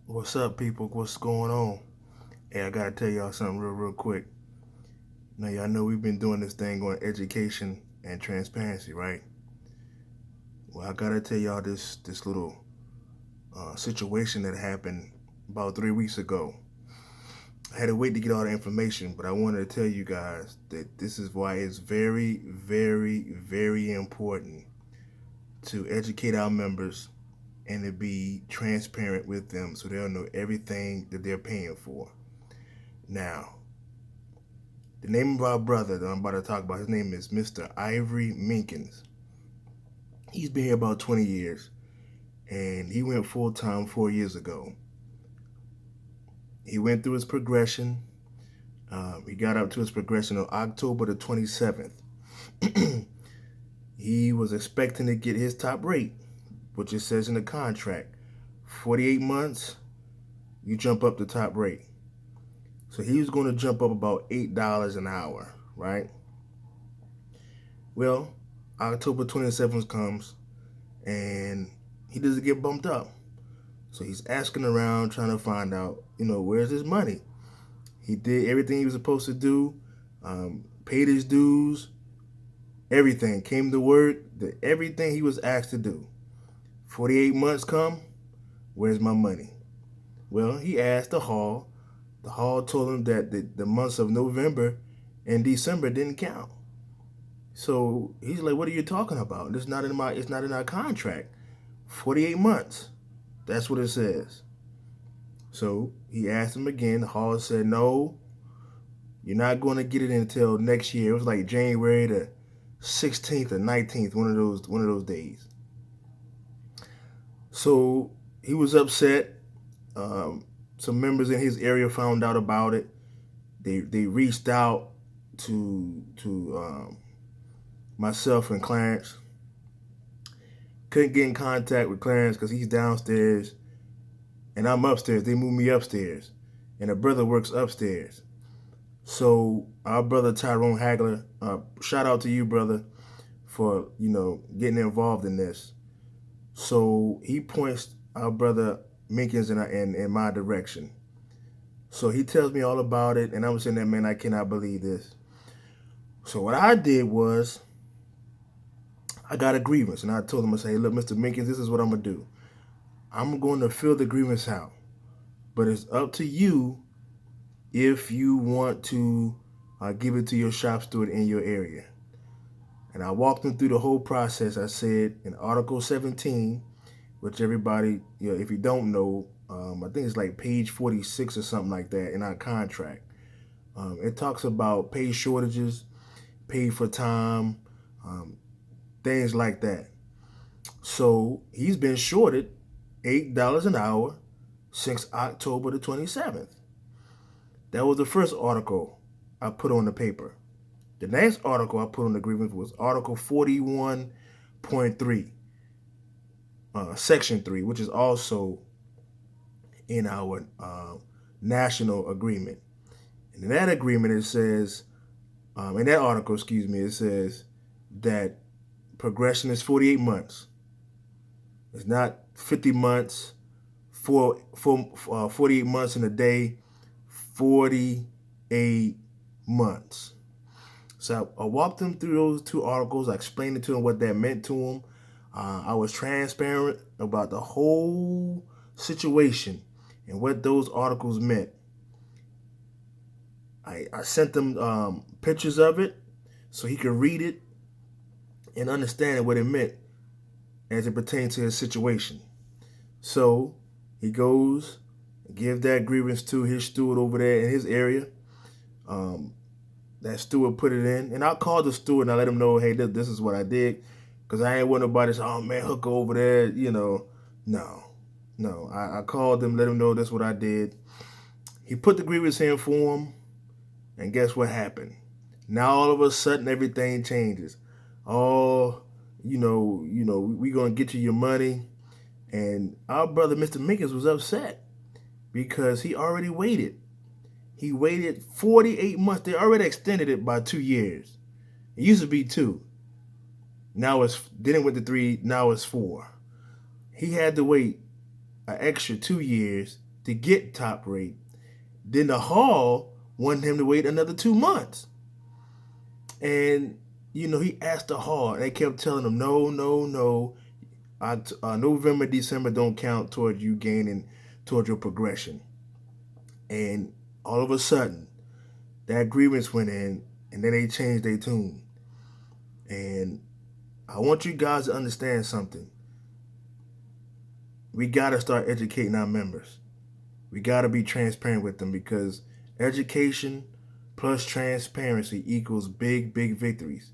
What's up, people? What's going on? Hey, I gotta tell y'all something real quick. Now, y'all know we've been doing this thing on education and transparency, right? Well, I gotta tell y'all this little situation that happened about 3 weeks ago. I had to wait to get all the information, but I wanted to tell you guys that this is why it's very important to educate our members and to be transparent with them so they'll know everything that they're paying for. Now, the name of our brother that I'm about to talk about, his name is Mr. Ivory Minkins. He's been here about 20 years, and he went full time 4 years ago. He went through his progression. He got up to his progression on October the 27th. He was expecting to get his top rate, which it says in the contract. 48 months, you jump up the top rate. So he was going to jump up about $8 an hour, right? Well, October 27th comes and he doesn't get bumped up. So he's asking around trying to find out, where's his money? He did everything he was supposed to do, paid his dues, everything, came to work, did everything he was asked to do. 48 months come, where's my money? Well, he asked the hall. The hall told him that the months of November and December didn't count. So he's like, "What are you talking about? It's not in our contract. 48 months. That's what it says." So he asked him again. The hall said, "No, you're not going to get it until next year." It was like January the 16th or 19th, one of those days. So he was upset. Some members in his area found out about it. They reached out to myself and Clarence. Couldn't get in contact with Clarence because he's downstairs and I'm upstairs. They moved me upstairs, and a brother works upstairs. So our brother Tyrone Hagler, shout out to you, brother, for getting involved in this. So he points our brother Minkins in my direction. So he tells me all about it, and I'm saying that, man, I cannot believe this. So what I did was I got a grievance, and I told him, I say, "Hey, look, Mr. Minkins, this is what I'm gonna do. I'm going to fill the grievance out, but it's up to you if you want to give it to your shop steward in your area." And I walked them through the whole process. I said in Article 17, which everybody, if you don't know, I think it's like page 46 or something like that in our contract. It talks about pay shortages, pay for time, things like that. So he's been shorted $8 an hour since October the 27th. That was the first article I put on the paper. The next article I put on the grievance was Article 41.3, Section 3, which is also in our national agreement. And in that agreement, it says, in that article, it says that progression is 48 months. It's not 50 months, 48 months in a day, 48 months. So I walked them through those two articles. I explained it to them what that meant to them. I was transparent about the whole situation and what those articles meant. I sent them pictures of it so he could read it and understand what it meant as it pertains to his situation. So he goes, give that grievance to his steward over there in his area. That steward put it in, and I called the steward and I let him know, "Hey, this is what I did," because I ain't want nobody to say, "Oh man, hook over there," No. I called him, let him know that's what I did. He put the grievance in for him, and guess what happened? Now all of a sudden everything changes. Oh, we gonna get you your money, and our brother Mr. Minkins was upset because he already waited. He waited 48 months. They already extended it by 2 years. It used to be two. Then it went to three. Now it's four. He had to wait an extra 2 years to get top rate. Then the hall wanted him to wait another 2 months. And, he asked the hall, and they kept telling him, no, no, no. November, December don't count towards you gaining, towards your progression. And all of a sudden, that grievance went in, and then they changed their tune. And I want you guys to understand something. We got to start educating our members. We got to be transparent with them, because education plus transparency equals big, big victories.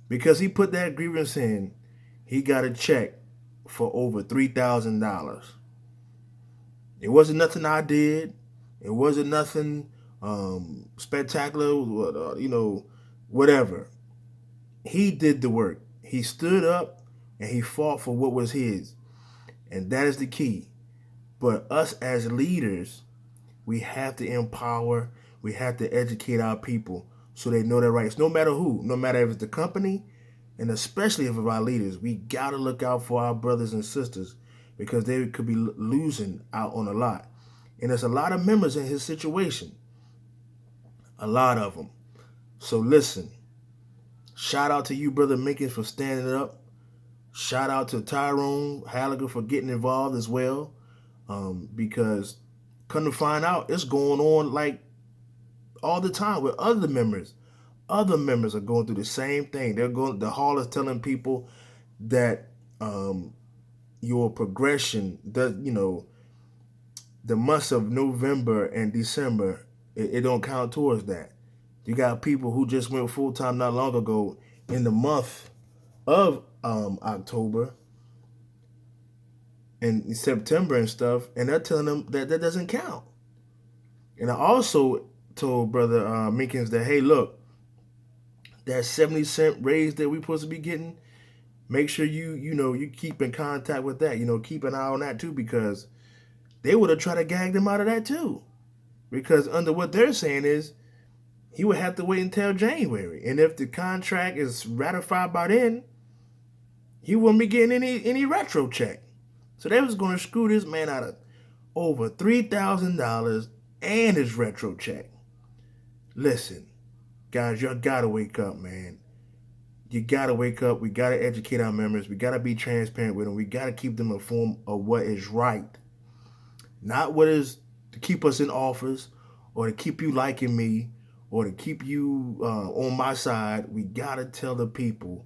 Because he put that grievance in, he got a check for over $3,000. It wasn't nothing I did. It wasn't nothing spectacular, whatever. He did the work. He stood up and he fought for what was his. And that is the key. But us as leaders, we have to empower, we have to educate our people so they know their rights. No matter who, no matter if it's the company, and especially if it's our leaders, we got to look out for our brothers and sisters, because they could be losing out on a lot. And there's a lot of members in his situation. A lot of them. So listen, shout out to you, Brother Minkins, for standing up. Shout out to Tyrone Halligan for getting involved as well. Because come to find out, it's going on like all the time with other members. Other members are going through the same thing. The hall is telling people that your progression, the months of November and December, it don't count towards that. You got people who just went full-time not long ago in the month of October and September and stuff, and they're telling them that doesn't count. And I also told Brother Minkins that, hey, look, that 70-cent raise that we're supposed to be getting, make sure you keep in contact with that. Keep an eye on that too, because they would have tried to gag them out of that too. Because under what they're saying is, he would have to wait until January. And if the contract is ratified by then, he wouldn't be getting any retro check. So they was going to screw this man out of over $3,000 and his retro check. Listen, guys, y'all got to wake up, man. You got to wake up. We got to educate our members. We got to be transparent with them. We got to keep them informed of what is right. Not what is to keep us in office or to keep you liking me or to keep you on my side. We got to tell the people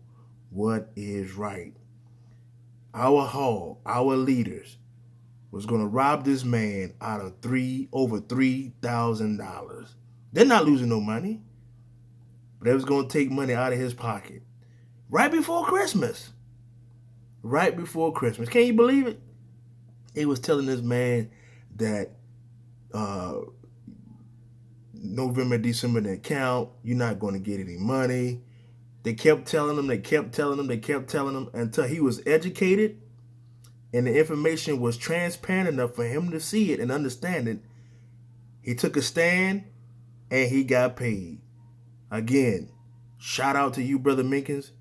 what is right. Our hall, our leaders, was going to rob this man out of over $3,000. They're not losing no money, but they was going to take money out of his pocket right before Christmas. Right before Christmas. Can you believe it? He was telling this man that November, December didn't count. You're not going to get any money. They kept telling him, until he was educated and the information was transparent enough for him to see it and understand it. He took a stand and he got paid. Again, shout out to you, Brother Minkins.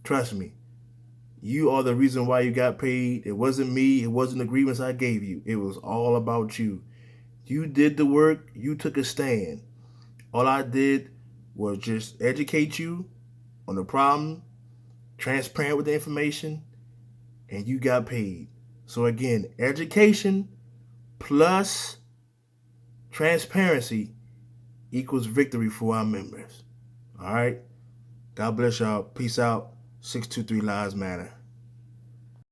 Trust me, you are the reason why you got paid. It wasn't me. It wasn't the grievance I gave you. It was all about you. You did the work. You took a stand. All I did was just educate you on the problem, transparent with the information, and you got paid. So again, education plus transparency equals victory for our members. All right? God bless y'all. Peace out. 623 Lives Matter.